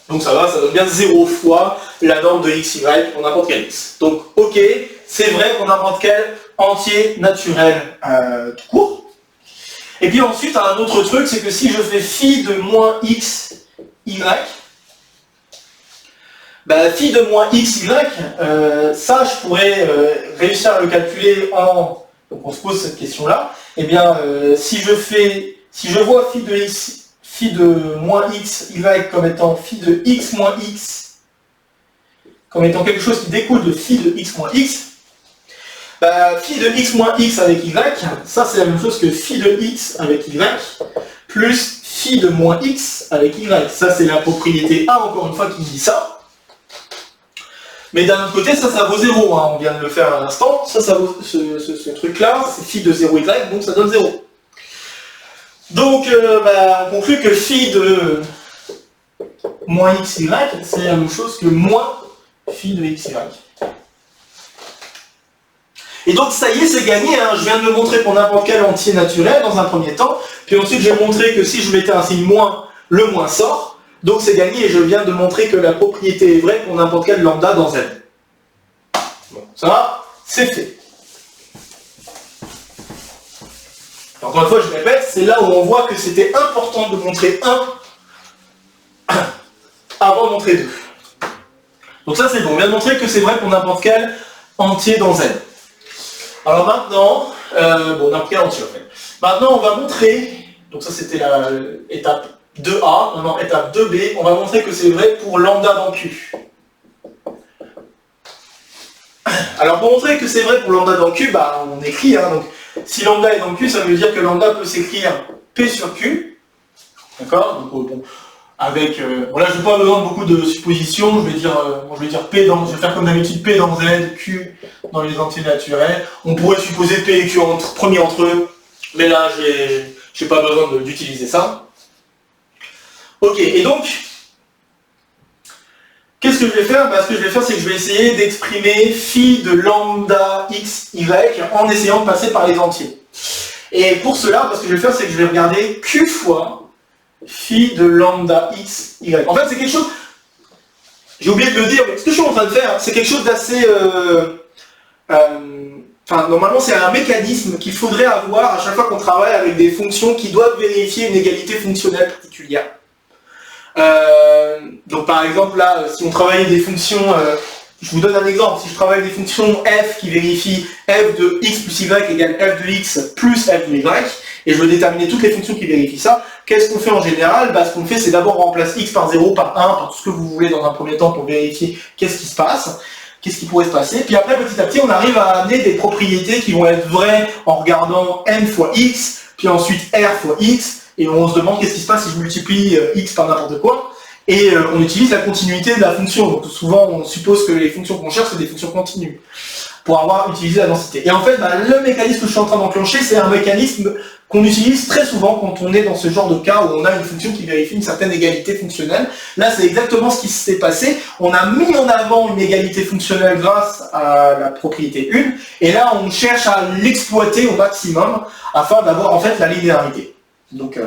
Donc ça donne bien 0 fois la norme de xy pour n'importe quel x. Donc ok, c'est vrai pour n'importe quel entier naturel tout court. Et puis ensuite un autre truc, c'est que si je fais phi de moins x y, phi de moins x, y, ça je pourrais réussir à le calculer en... Donc on se pose cette question-là. Eh bien, si je vois phi de moins x, y comme étant phi de x moins x, comme étant quelque chose qui découle de phi de x moins x, phi de x moins x avec y, ça c'est la même chose que phi de x avec y, plus phi de moins x avec y. Ça c'est la propriété A, encore une fois, qui me dit ça. Mais d'un autre côté, ça vaut 0, hein. On vient de le faire à l'instant, ça vaut ce truc-là, c'est phi de 0y, donc ça donne 0. Donc, on conclut que phi de moins xy, c'est la même chose que moins phi de xy. Et donc, ça y est, c'est gagné, hein. Je viens de le montrer pour n'importe quel entier naturel dans un premier temps, puis ensuite j'ai montré que si je mettais un signe moins, le moins sort. Donc c'est gagné et je viens de montrer que la propriété est vraie pour n'importe quel lambda dans Z. Bon, ça, c'est fait. Encore une fois, je répète, c'est là où on voit que c'était important de montrer 1 avant de montrer 2. Donc ça c'est bon, on vient de montrer que c'est vrai pour n'importe quel entier dans Z. Alors maintenant, n'importe quel entier en fait. Maintenant on va montrer, donc ça c'était l'étape 2A, maintenant étape 2B, on va montrer que c'est vrai pour lambda dans Q. Alors pour montrer que c'est vrai pour lambda dans Q, on écrit, hein, donc si lambda est dans Q, ça veut dire que lambda peut s'écrire P sur Q, d'accord? Donc avec, là je n'ai pas besoin de beaucoup de suppositions, je vais dire P dans, je vais faire comme d'habitude P dans Z, Q dans les entiers naturels. On pourrait supposer P et Q premier entre eux, mais là j'ai pas besoin d'utiliser ça. Ok, et donc, qu'est-ce que je vais faire? Ce que je vais faire, c'est que je vais essayer d'exprimer phi de lambda x, y en essayant de passer par les entiers. Et pour cela, ce que je vais faire, c'est que je vais regarder q fois phi de lambda x, y. En fait, c'est quelque chose... J'ai oublié de le dire, mais ce que je suis en train de faire, c'est quelque chose d'assez... normalement, c'est un mécanisme qu'il faudrait avoir à chaque fois qu'on travaille avec des fonctions qui doivent vérifier une égalité fonctionnelle particulière. Donc par exemple, là, si on travaillait des fonctions... je vous donne un exemple. Si je travaille des fonctions f qui vérifient f de x plus y égale f de x plus f de y, et je veux déterminer toutes les fonctions qui vérifient ça, qu'est-ce qu'on fait en général? Ce qu'on fait, c'est d'abord remplacer x par 0, par 1, par tout ce que vous voulez dans un premier temps pour vérifier qu'est-ce qui se passe, qu'est-ce qui pourrait se passer. Puis après, petit à petit, on arrive à amener des propriétés qui vont être vraies en regardant n fois x, puis ensuite r fois x, et on se demande qu'est-ce qui se passe si je multiplie x par n'importe quoi. Et on utilise la continuité de la fonction. Donc souvent, on suppose que les fonctions qu'on cherche, c'est des fonctions continues, pour avoir utilisé la densité. Et en fait, le mécanisme que je suis en train d'enclencher, c'est un mécanisme qu'on utilise très souvent quand on est dans ce genre de cas où on a une fonction qui vérifie une certaine égalité fonctionnelle. Là, c'est exactement ce qui s'est passé. On a mis en avant une égalité fonctionnelle grâce à la propriété 1, et là, on cherche à l'exploiter au maximum afin d'avoir en fait la linéarité. Donc,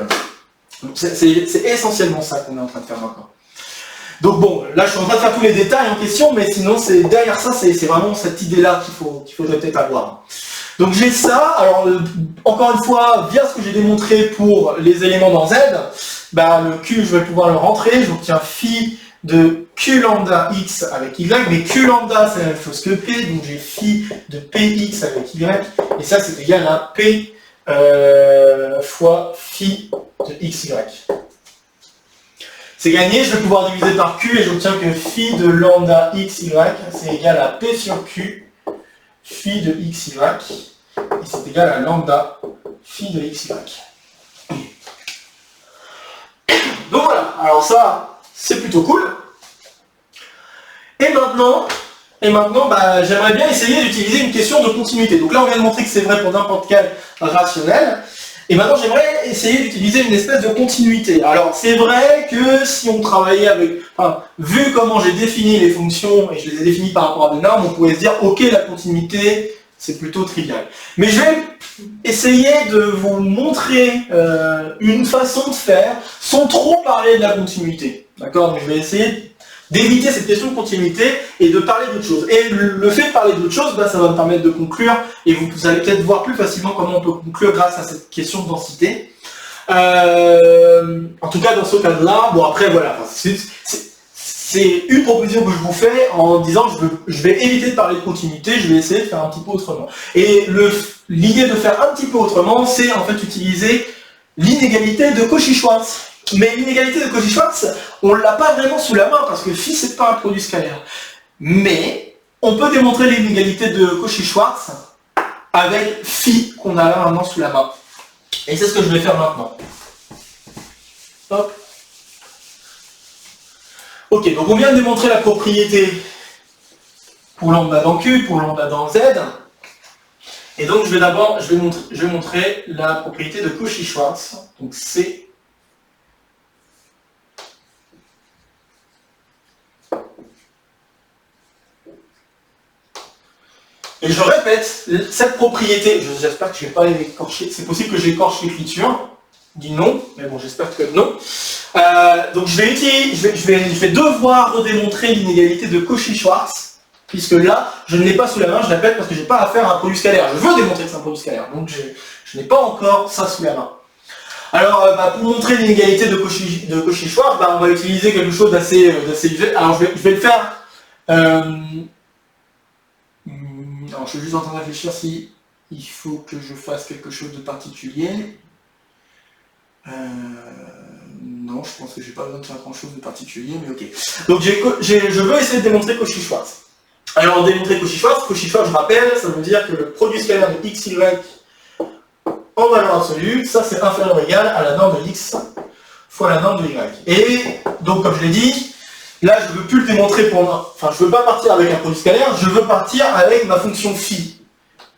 c'est essentiellement ça qu'on est en train de faire maintenant. Donc bon, là je suis en train de faire tous les détails en question, mais sinon derrière ça, c'est vraiment cette idée-là qu'il faudrait peut-être avoir. Donc j'ai ça, alors encore une fois, via ce que j'ai démontré pour les éléments dans Z, le Q, je vais pouvoir le rentrer, j'obtiens phi de Q lambda x avec y, mais Q lambda c'est la même chose que P, donc j'ai phi de Px avec y, et ça c'est égal à P fois phi de xy. C'est gagné, je vais pouvoir diviser par Q et j'obtiens que phi de lambda xy c'est égal à P sur Q phi de xy et c'est égal à lambda phi de xy. Donc voilà, alors ça c'est plutôt cool. Et maintenant j'aimerais bien essayer d'utiliser une question de continuité. Donc là on vient de montrer que c'est vrai pour n'importe quel rationnel. Et maintenant, j'aimerais essayer d'utiliser une espèce de continuité. Alors, c'est vrai que si on travaillait avec... vu comment j'ai défini les fonctions, et je les ai définies par rapport à des normes, on pourrait se dire, ok, la continuité, c'est plutôt trivial. Mais je vais essayer de vous montrer une façon de faire, sans trop parler de la continuité. D'accord? Donc, je vais essayer d'éviter cette question de continuité et de parler d'autre chose. Et le fait de parler d'autre chose, ça va me permettre de conclure, et vous allez peut-être voir plus facilement comment on peut conclure grâce à cette question de densité. En tout cas, dans ce cadre-là, bon après voilà, c'est une proposition que je vous fais en disant je vais éviter de parler de continuité, je vais essayer de faire un petit peu autrement. Et l'idée de faire un petit peu autrement, c'est en fait utiliser l'inégalité de Cauchy-Schwarz. Mais l'inégalité de Cauchy-Schwarz, on ne l'a pas vraiment sous la main, parce que phi, c'est pas un produit scalaire. Mais, on peut démontrer l'inégalité de Cauchy-Schwarz avec phi, qu'on a là maintenant sous la main. Et c'est ce que je vais faire maintenant. Hop. Ok, donc on vient de démontrer la propriété pour lambda dans Q, pour lambda dans Z. Et donc, je vais montrer la propriété de Cauchy-Schwarz. Donc, c'est... Et je répète, cette propriété, j'espère que je ne vais pas l'écorcher, c'est possible que j'écorche l'écriture, dit non, mais bon j'espère que non. Donc je vais devoir redémontrer l'inégalité de Cauchy-Schwarz, puisque là, je ne l'ai pas sous la main, je répète, parce que je n'ai pas affaire à un produit scalaire. Je veux démontrer que c'est un produit scalaire, donc je n'ai pas encore ça sous la main. Alors, pour montrer l'inégalité de Cauchy-Schwarz, on va utiliser quelque chose d'assez visuel. Alors je vais le faire... Alors, je suis juste en train de réfléchir si il faut que je fasse quelque chose de particulier. Non, je pense que j'ai pas besoin de faire grand chose de particulier, mais ok. Donc, je veux essayer de démontrer Cauchy-Schwarz. Alors, démontrer Cauchy-Schwarz, je rappelle, ça veut dire que le produit scalaire de xy en valeur absolue, ça c'est inférieur ou égal à la norme de x fois la norme de y. Et donc, comme je l'ai dit, là, je ne veux plus le démontrer je ne veux pas partir avec un produit scalaire, je veux partir avec ma fonction phi.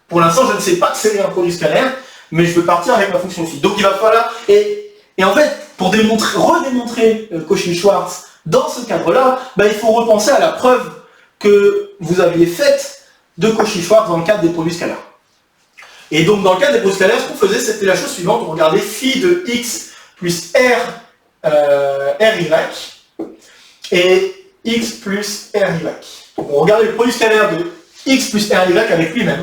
Pour l'instant, je ne sais pas que c'est un produit scalaire, mais je veux partir avec ma fonction phi. Donc il va falloir... Et en fait, pour redémontrer Cauchy-Schwarz dans ce cadre-là, il faut repenser à la preuve que vous aviez faite de Cauchy-Schwarz dans le cadre des produits scalaires. Et donc dans le cadre des produits scalaires, ce qu'on faisait, c'était la chose suivante, on regardait phi de x plus ry et x plus ry. Donc on regardait le produit scalaire de x plus ry avec lui-même.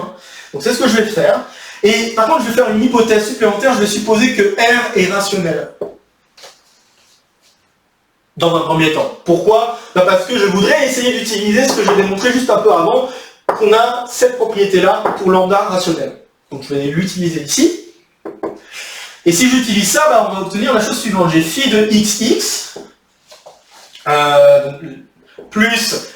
Donc c'est ce que je vais faire. Et par contre, je vais faire une hypothèse supplémentaire, je vais supposer que R est rationnel. Dans un premier temps. Pourquoi? Parce que je voudrais essayer d'utiliser ce que j'ai démontré juste un peu avant, qu'on a cette propriété-là pour lambda rationnel. Donc je vais l'utiliser ici. Et si j'utilise ça, on va obtenir la chose suivante. J'ai phi de xx, plus,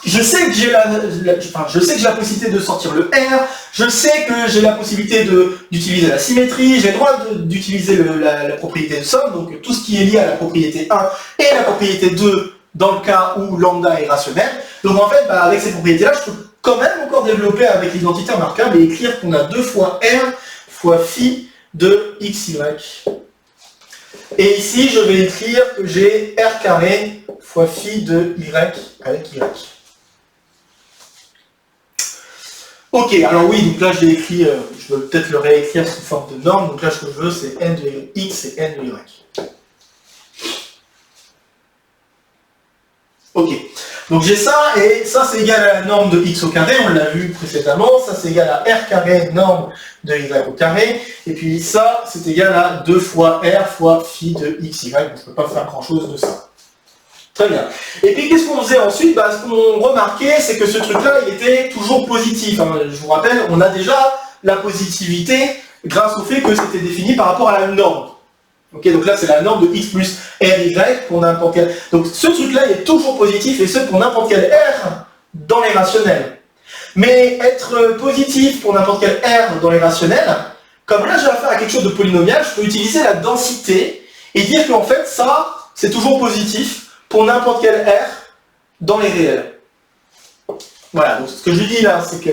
je sais que j'ai la possibilité de sortir le R, je sais que j'ai la possibilité d'utiliser la symétrie, j'ai le droit d'utiliser la propriété de somme, donc tout ce qui est lié à la propriété 1 et la propriété 2 dans le cas où lambda est rationnel. Donc en fait, avec ces propriétés-là, je peux quand même encore développer avec l'identité remarquable et écrire qu'on a 2 fois R fois phi de xy. Et ici, je vais écrire que j'ai R carré fois phi de y avec y. Ok, alors oui, donc là je l'ai écrit, je veux peut-être le réécrire sous forme de norme, donc là ce que je veux c'est n de x et n de y. Ok, donc j'ai ça, et ça c'est égal à la norme de x au carré, on l'a vu précédemment, ça c'est égal à r carré norme de y au carré, et puis ça c'est égal à 2 fois r fois phi de xy, donc je ne peux pas faire grand chose de ça. Très bien. Et puis qu'est-ce qu'on faisait ensuite? Ce qu'on remarquait, c'est que ce truc-là, il était toujours positif. Je vous rappelle, on a déjà la positivité grâce au fait que c'était défini par rapport à la norme. Ok, donc là c'est la norme de x plus ry pour n'importe quel. Donc ce truc-là, il est toujours positif, et ce pour n'importe quel r dans les rationnels. Mais être positif pour n'importe quel r dans les rationnels, comme là j'ai affaire à quelque chose de polynomial, je peux utiliser la densité et dire qu'en fait ça, c'est toujours positif pour n'importe quel R dans les réels. Voilà, donc ce que je dis là, c'est que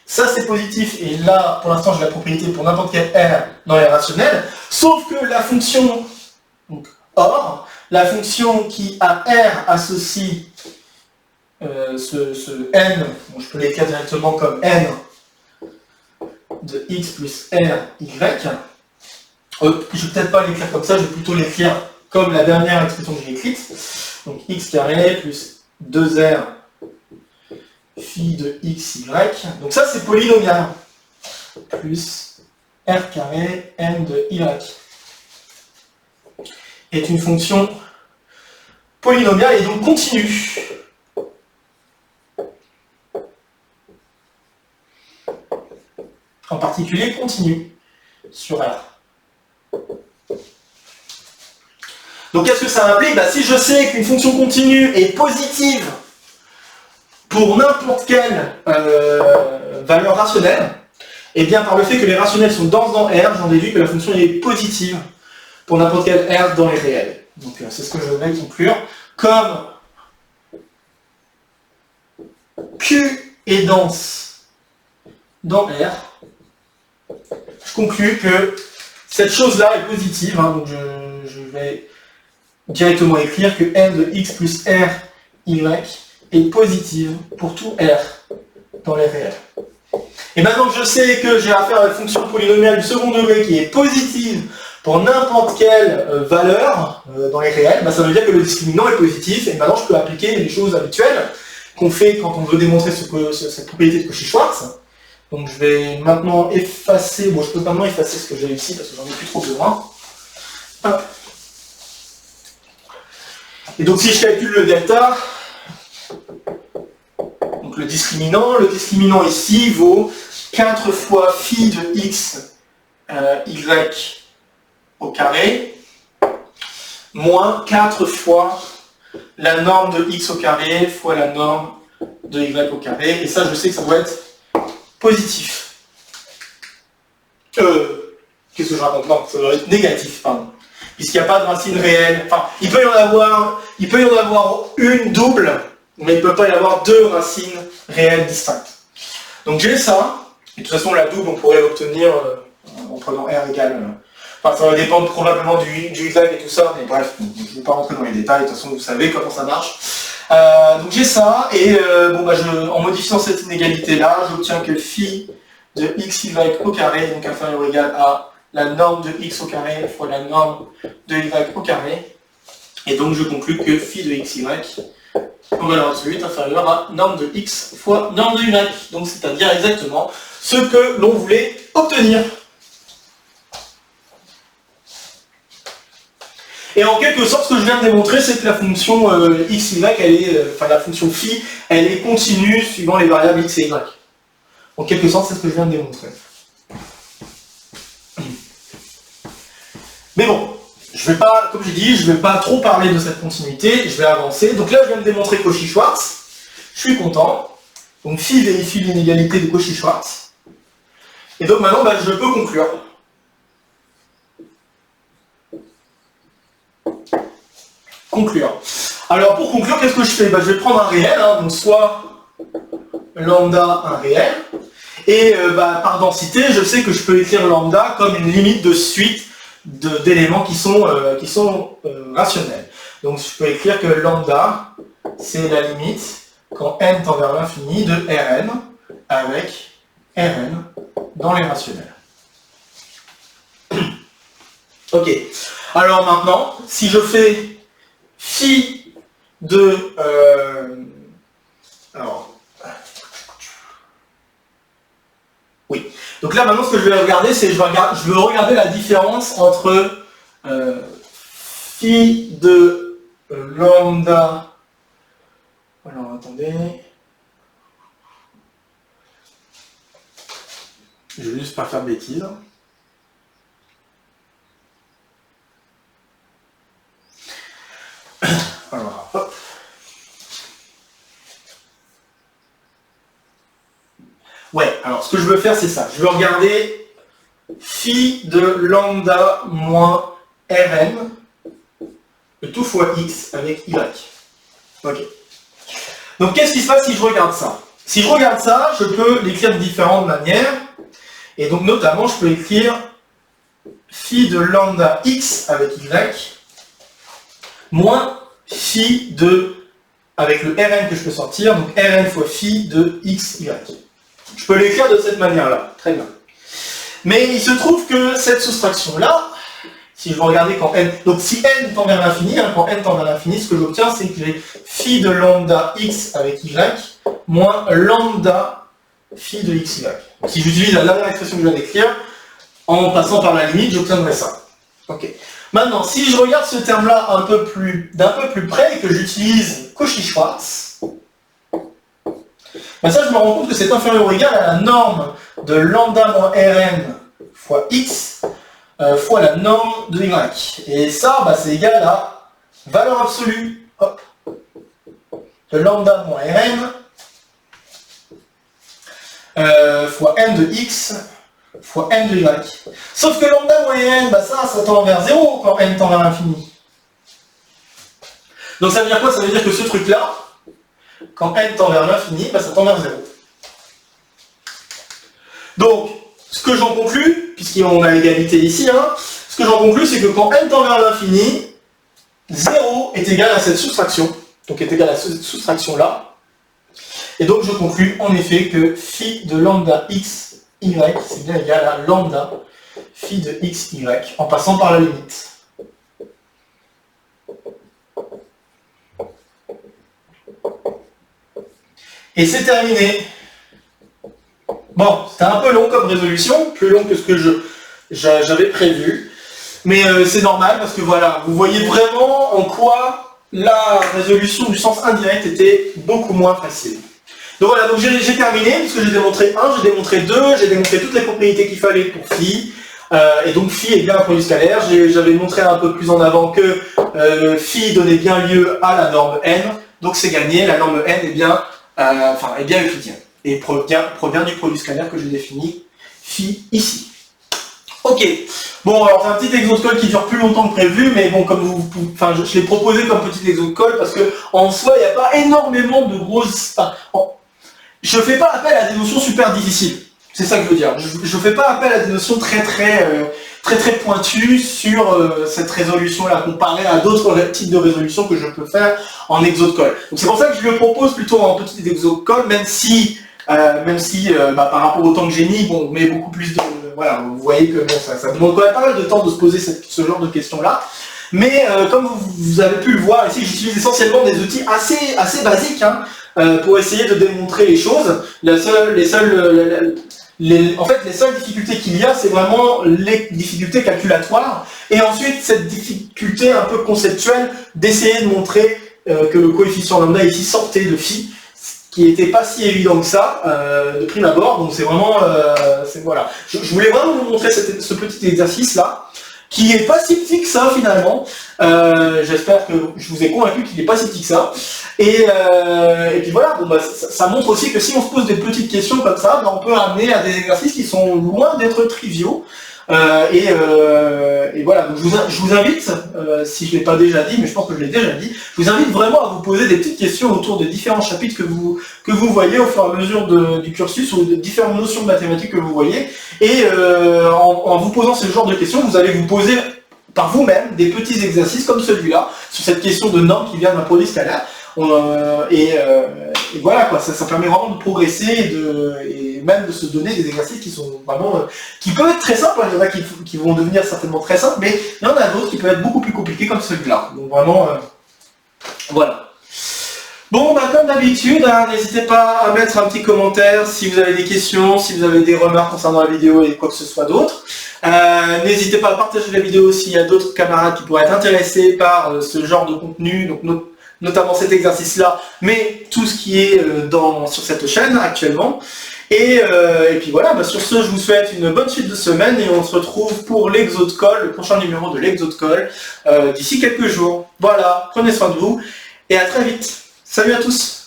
ça c'est positif, et là, pour l'instant, j'ai la propriété pour n'importe quel R dans les rationnels, sauf que la fonction, donc or, la fonction qui à R associe ce n, bon, je peux l'écrire directement comme n de x plus r y, je ne vais peut-être pas l'écrire comme ça, je vais plutôt l'écrire comme la dernière expression que j'ai écrite, donc x carré plus 2r phi de xy, donc ça c'est polynomial, plus r carré n de y, est une fonction polynomiale et donc continue. En particulier continue sur R. Donc qu'est-ce que ça implique? Si je sais qu'une fonction continue est positive pour n'importe quelle valeur rationnelle, et bien par le fait que les rationnels sont denses dans R, j'en déduis que la fonction est positive pour n'importe quel R dans les réels. Donc c'est ce que je vais conclure. Comme Q est dense dans R, je conclus que cette chose-là est positive, donc je vais directement écrire que n de x plus r y est positive pour tout r dans les réels. Et maintenant que je sais que j'ai affaire à une fonction polynomiale du second degré qui est positive pour n'importe quelle valeur dans les réels, ça veut dire que le discriminant est positif, et maintenant je peux appliquer les choses habituelles qu'on fait quand on veut démontrer cette propriété de Cauchy-Schwarz. Donc je vais maintenant effacer, je peux maintenant effacer ce que j'ai ici parce que j'en ai plus trop besoin. Hop. Et donc si je calcule le delta, donc le discriminant ici vaut 4 fois phi de x y au carré, moins 4 fois la norme de x au carré fois la norme de y au carré, et ça je sais que ça doit être positif. Qu'est-ce que je raconte? Non, ça doit être négatif, pardon. Puisqu'il n'y a pas de racine réelle. Enfin, il peut y en avoir une double, mais il ne peut pas y avoir deux racines réelles distinctes. Donc j'ai ça, et de toute façon la double on pourrait l'obtenir en prenant R égale Enfin, ça va dépendre probablement du y et tout ça, mais bref, je ne vais pas rentrer dans les détails, de toute façon vous savez comment ça marche. Donc j'ai ça, et en modifiant cette inégalité-là, j'obtiens que phi de xy au carré, donc inférieur ou égal à la norme de x au carré fois la norme de y au carré. Et donc je conclus que phi de xy en valeur absolue est inférieur à norme de x fois norme de y. Donc c'est-à-dire exactement ce que l'on voulait obtenir. Et en quelque sorte, ce que je viens de démontrer, c'est que la fonction xy, la fonction phi, elle est continue suivant les variables x et y. En quelque sorte, c'est ce que je viens de démontrer. Mais bon, je vais pas, comme j'ai dit, je ne vais pas trop parler de cette continuité, je vais avancer. Donc là, je viens de démontrer Cauchy-Schwarz. Je suis content. Donc phi vérifie l'inégalité de Cauchy-Schwarz. Et donc maintenant, je peux conclure. Conclure. Alors pour conclure, qu'est-ce que je fais? Je vais prendre un réel, donc soit lambda un réel, et par densité, je sais que je peux écrire lambda comme une limite de suite d'éléments qui sont rationnels. Donc je peux écrire que lambda, c'est la limite, quand n tend vers l'infini, de Rn avec Rn dans les rationnels. Ok. Alors maintenant, si je fais phi de... oui. Donc là, maintenant, ce que je vais regarder, c'est je veux regarder la différence entre phi de lambda... Alors, attendez... Je vais juste pas faire de bêtises. Alors, hop. Ouais, alors ce que je veux faire, c'est ça. Je veux regarder phi de lambda moins Rn, le tout fois x avec y. Ok. Donc qu'est-ce qui se passe si je regarde ça? Si je regarde ça, je peux l'écrire de différentes manières. Et donc notamment, je peux écrire phi de lambda x avec y moins phi de, avec le Rn que je peux sortir, donc Rn fois phi de xy. Je peux l'écrire de cette manière-là, très bien. Mais il se trouve que cette soustraction-là, si je veux regarder quand n, donc si n tend vers l'infini, quand n tend vers l'infini, ce que j'obtiens, c'est que j'ai phi de lambda x avec y moins lambda phi de xy. Donc, si j'utilise la dernière expression que je viens d'écrire, en passant par la limite, j'obtiendrai ça. Ok. Maintenant, si je regarde ce terme-là d'un peu plus près et que j'utilise Cauchy-Schwarz, ça, je me rends compte que c'est inférieur ou égal à la norme de lambda moins Rn fois x fois la norme de y. Et ça, c'est égal à valeur absolue de lambda moins Rn fois n de x fois n de y. Sauf que lambda moins n, ça tend vers 0 quand n tend vers l'infini. Donc ça veut dire quoi? Ça veut dire que ce truc-là, quand n tend vers l'infini, ça tend vers 0. Donc, ce que j'en conclus, puisqu'on a l'égalité ici, ce que j'en conclus, c'est que quand n tend vers l'infini, 0 est égal à cette soustraction, donc est égal à cette soustraction-là. Et donc je conclus en effet que phi de lambda x, y, c'est bien égal à lambda phi de x, y, en passant par la limite. Et c'est terminé. Bon, c'était un peu long comme résolution, plus long que ce que j'avais prévu. Mais c'est normal parce que voilà, vous voyez vraiment en quoi la résolution du sens indirect était beaucoup moins facile. Donc voilà, donc j'ai terminé, puisque j'ai démontré 1, j'ai démontré 2, j'ai démontré toutes les propriétés qu'il fallait pour phi. Et donc phi est bien un produit scalaire. J'avais montré un peu plus en avant que phi donnait bien lieu à la norme n. Donc c'est gagné, la norme n est bien euclidienne. Et provient du produit scalaire que j'ai défini, phi, ici. Ok, bon alors c'est un petit exo de colle qui dure plus longtemps que prévu, mais bon, comme je l'ai proposé comme petit exo de colle parce que en soi, il n'y a pas énormément de grosses... je ne fais pas appel à des notions super difficiles. C'est ça que je veux dire. Je fais pas appel à des notions très pointues sur cette résolution-là, comparée à d'autres types de résolutions que je peux faire en exocode. Donc c'est pour ça que je le propose plutôt en petit exocode, même si par rapport au temps que j'ai mis, bon, on met beaucoup plus de... Voilà, vous voyez que bon, ça demande quand même pas mal de temps de se poser ce genre de questions-là. Mais comme vous avez pu le voir ici, j'utilise essentiellement des outils assez basiques hein, pour essayer de démontrer les choses. Les seules difficultés qu'il y a, c'est vraiment les difficultés calculatoires. Et ensuite, cette difficulté un peu conceptuelle d'essayer de montrer que le coefficient lambda ici sortait de phi, qui n'était pas si évident que ça, de prime abord. Donc c'est vraiment... voilà. Je voulais vraiment vous montrer ce petit exercice-là, qui est pas si petit que ça finalement. J'espère que je vous ai convaincu qu'il n'est pas si petit que ça. Et puis voilà, bon, bah, ça montre aussi que si on se pose des petites questions comme ça, bah, on peut amener à des exercices qui sont loin d'être triviaux. Et voilà, donc je vous invite, si je ne l'ai pas déjà dit, mais je pense que je l'ai déjà dit, je vous invite vraiment à vous poser des petites questions autour des différents chapitres que vous voyez au fur et à mesure du cursus, ou de différentes notions de mathématiques que vous voyez, et en vous posant ce genre de questions, vous allez vous poser par vous-même des petits exercices comme celui-là, sur cette question de norme qui vient d'un produit scalaire. Et voilà quoi, ça permet vraiment de progresser et même de se donner des exercices qui sont vraiment qui peuvent être très simples, il y en a qui vont devenir certainement très simples, mais il y en a d'autres qui peuvent être beaucoup plus compliqués comme celui-là. Donc vraiment voilà. Bon bah comme d'habitude, hein, n'hésitez pas à mettre un petit commentaire si vous avez des questions, si vous avez des remarques concernant la vidéo et quoi que ce soit d'autre. N'hésitez pas à partager la vidéo s'il y a d'autres camarades qui pourraient être intéressés par ce genre de contenu, donc notamment cet exercice-là, mais tout ce qui est sur cette chaîne actuellement. Et puis voilà, bah sur ce, je vous souhaite une bonne suite de semaine et on se retrouve pour l'Exo de Colle, le prochain numéro de l'Exo de Colle, d'ici quelques jours. Voilà, prenez soin de vous et à très vite. Salut à tous!